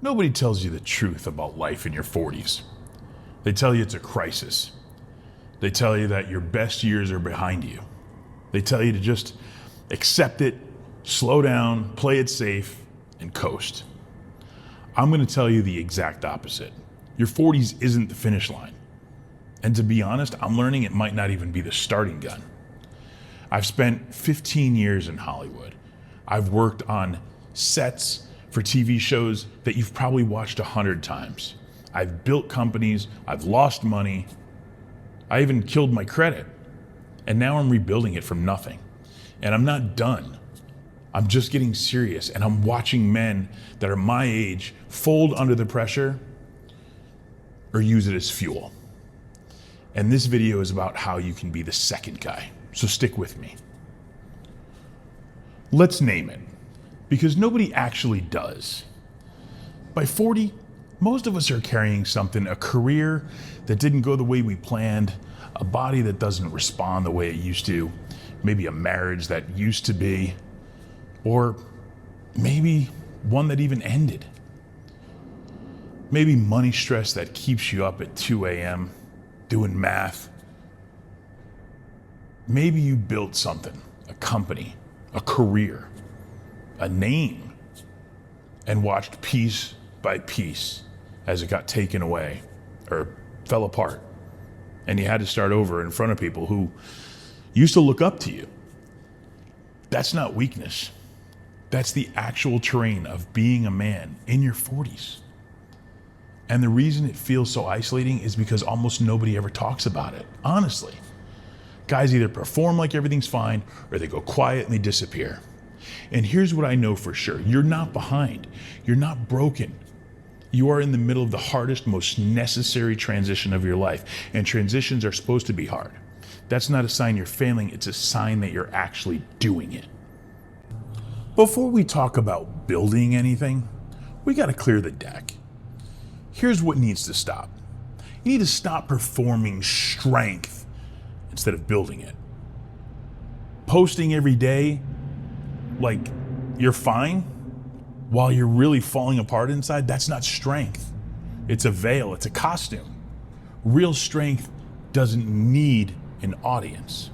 Nobody tells you the truth about life in your 40s. They tell you it's a crisis. They tell you that your best years are behind you. They tell you to just accept it, slow down, play it safe, and coast. I'm going to tell you the exact opposite. Your 40s isn't the finish line. And to be honest, I'm learning it might not even be the starting gun. I've spent 15 years in Hollywood. I've worked on sets for TV shows that you've probably watched 100 times. I've built companies, I've lost money, I even killed my credit. And now I'm rebuilding it from nothing. And I'm not done. I'm just getting serious, and I'm watching men that are my age fold under the pressure or use it as fuel. And this video is about how you can be the second guy. So stick with me. Let's name it, because nobody actually does. By 40, most of us are carrying something, a career that didn't go the way we planned, a body that doesn't respond the way it used to, maybe a marriage that used to be, or maybe one that even ended. Maybe money stress that keeps you up at 2 a.m. doing math. Maybe you built something, a company, a career, a name, and watched piece by piece as it got taken away or fell apart. And you had to start over in front of people who used to look up to you. That's not weakness. That's the actual terrain of being a man in your 40s. And the reason it feels so isolating is because almost nobody ever talks about it, honestly. Guys either perform like everything's fine or they go quiet and they disappear. And here's what I know for sure. You're not behind. You're not broken. You are in the middle of the hardest, most necessary transition of your life. And transitions are supposed to be hard. That's not a sign you're failing. It's a sign that you're actually doing it. Before we talk about building anything, we got to clear the deck. Here's what needs to stop. You need to stop performing strength instead of building it. Posting every day like you're fine while you're really falling apart inside, that's not strength. It's a veil, it's a costume. Real strength doesn't need an audience.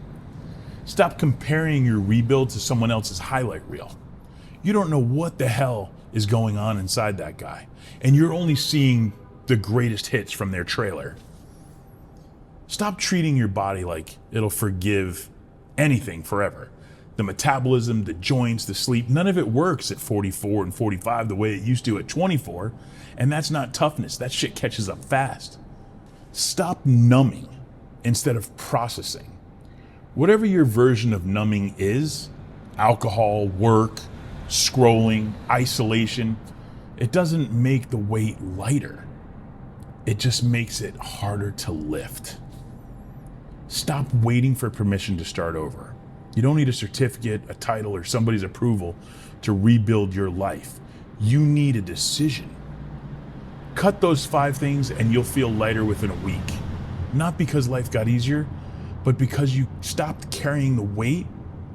Stop comparing your rebuild to someone else's highlight reel. You don't know what the hell is going on inside that guy, and you're only seeing the greatest hits from their trailer. Stop treating your body like it'll forgive anything forever. The metabolism, the joints, the sleep, none of it works at 44 and 45 the way it used to at 24, and that's not toughness. That shit catches up fast. Stop numbing instead of processing. Whatever your version of numbing is, alcohol, work, scrolling, isolation, it doesn't make the weight lighter. It just makes it harder to lift. Stop waiting for permission to start over. You don't need a certificate, a title, or somebody's approval to rebuild your life. You need a decision. Cut those 5 things and you'll feel lighter within a week. Not because life got easier, but because you stopped carrying the weight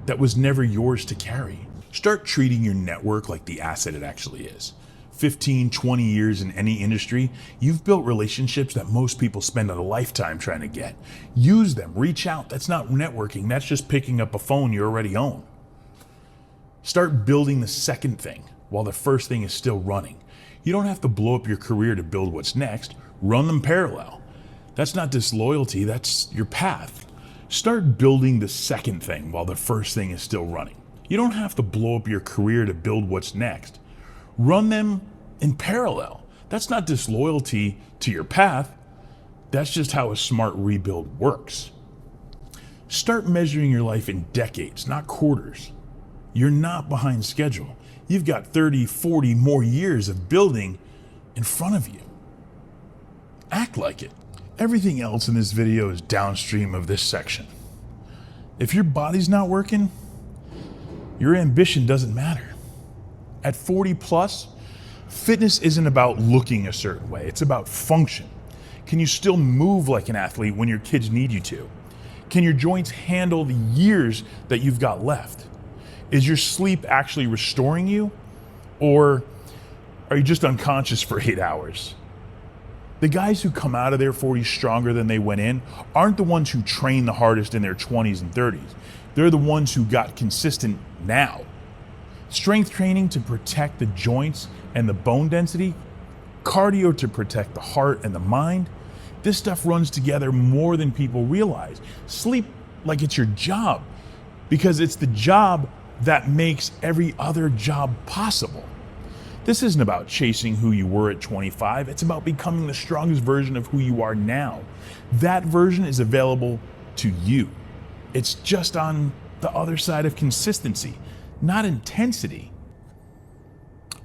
that was never yours to carry. Start treating your network like the asset it actually is. 15, 20 years in any industry, you've built relationships that most people spend a lifetime trying to get. Use them, reach out. That's not networking, that's just picking up a phone you already own. Start building the second thing while the first thing is still running. You don't have to blow up your career to build what's next. Run them parallel. That's not disloyalty, that's your path. Start building the second thing while the first thing is still running. You don't have to blow up your career to build what's next. Run them in parallel. That's not disloyalty to your path. That's just how a smart rebuild works. Start measuring your life in decades, not quarters. You're not behind schedule. You've got 30, 40 more years of building in front of you. Act like it. Everything else in this video is downstream of this section. If your body's not working, your ambition doesn't matter. At 40 plus, fitness isn't about looking a certain way, it's about function. Can you still move like an athlete when your kids need you to? Can your joints handle the years that you've got left? Is your sleep actually restoring you? Or Are you just unconscious for 8 hours? The guys who come out of their 40s stronger than they went in aren't the ones who train the hardest in their 20s and 30s. They're the ones who got consistent now. Strength training to protect the joints and the bone density, cardio to protect the heart and the mind. This stuff runs together more than people realize. Sleep like it's your job, because it's the job that makes every other job possible. This isn't about chasing who you were at 25. It's about becoming the strongest version of who you are now. That version is available to you. It's just on the other side of consistency, not intensity.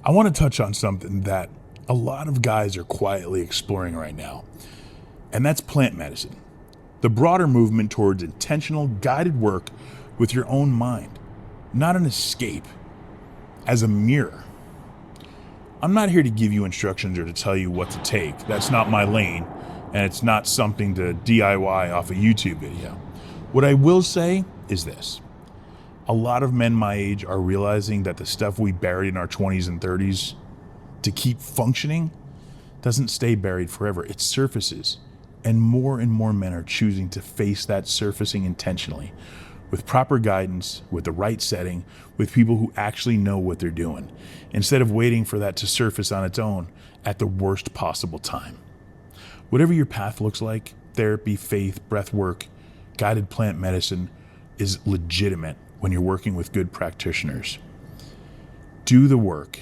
I want to touch on something that a lot of guys are quietly exploring right now, and that's plant medicine. The broader movement towards intentional, guided work with your own mind, not an escape, as a mirror. I'm not here to give you instructions or to tell you what to take. That's not my lane, and it's not something to DIY off a YouTube video. What I will say is this. A lot of men my age are realizing that the stuff we buried in our 20s and 30s to keep functioning doesn't stay buried forever. It surfaces, and more men are choosing to face that surfacing intentionally, with proper guidance, with the right setting, with people who actually know what they're doing, instead of waiting for that to surface on its own at the worst possible time. Whatever your path looks like, therapy, faith, breath work, guided plant medicine is legitimate when you're working with good practitioners. Do the work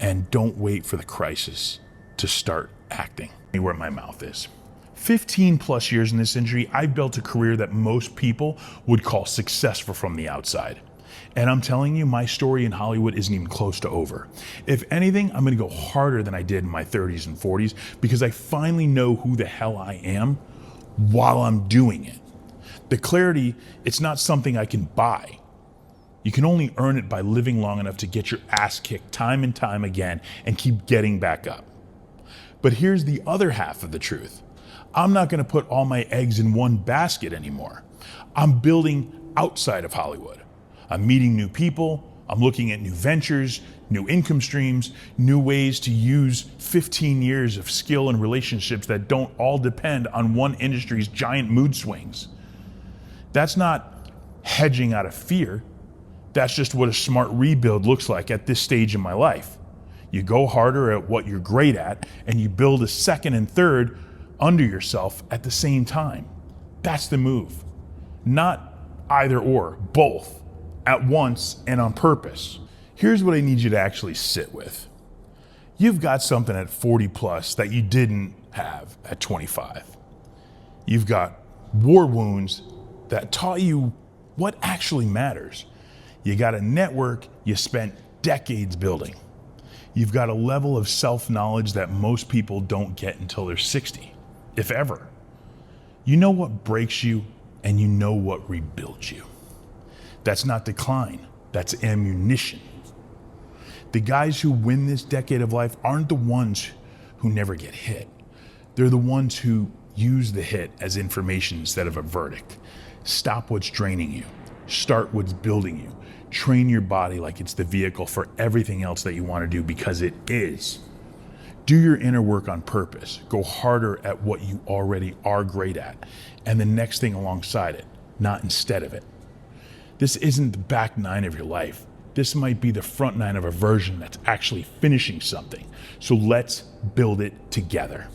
and don't wait for the crisis to start acting. Where my mouth is. 15 plus years in this industry, I've built a career that most people would call successful from the outside. And I'm telling you, my story in Hollywood isn't even close to over. If anything, I'm gonna go harder than I did in my 30s and 40s because I finally know who the hell I am while I'm doing it. The clarity, it's not something I can buy. You can only earn it by living long enough to get your ass kicked time and time again and keep getting back up. But here's the other half of the truth. I'm not gonna put all my eggs in one basket anymore. I'm building outside of Hollywood. I'm meeting new people. I'm looking at new ventures, new income streams, new ways to use 15 years of skill and relationships that don't all depend on one industry's giant mood swings. That's not hedging out of fear. That's just what a smart rebuild looks like at this stage in my life. You go harder at what you're great at, and you build a second and third under yourself at the same time. That's the move. Not either or, both, at once and on purpose. Here's what I need you to actually sit with. You've got something at 40 plus that you didn't have at 25. You've got war wounds that taught you what actually matters. You got a network you spent decades building. You've got a level of self-knowledge that most people don't get until they're 60, if ever. You know what breaks you, and you know what rebuilds you. That's not decline, that's ammunition. The guys who win this decade of life aren't the ones who never get hit. They're the ones who use the hit as information instead of a verdict. Stop what's draining you. Start what's building you. Train your body like it's the vehicle for everything else that you want to do, because it is. Do your inner work on purpose. Go harder at what you already are great at, and the next thing alongside it, not instead of it. This isn't the back nine of your life. This might be the front nine of a version that's actually finishing something. So let's build it together.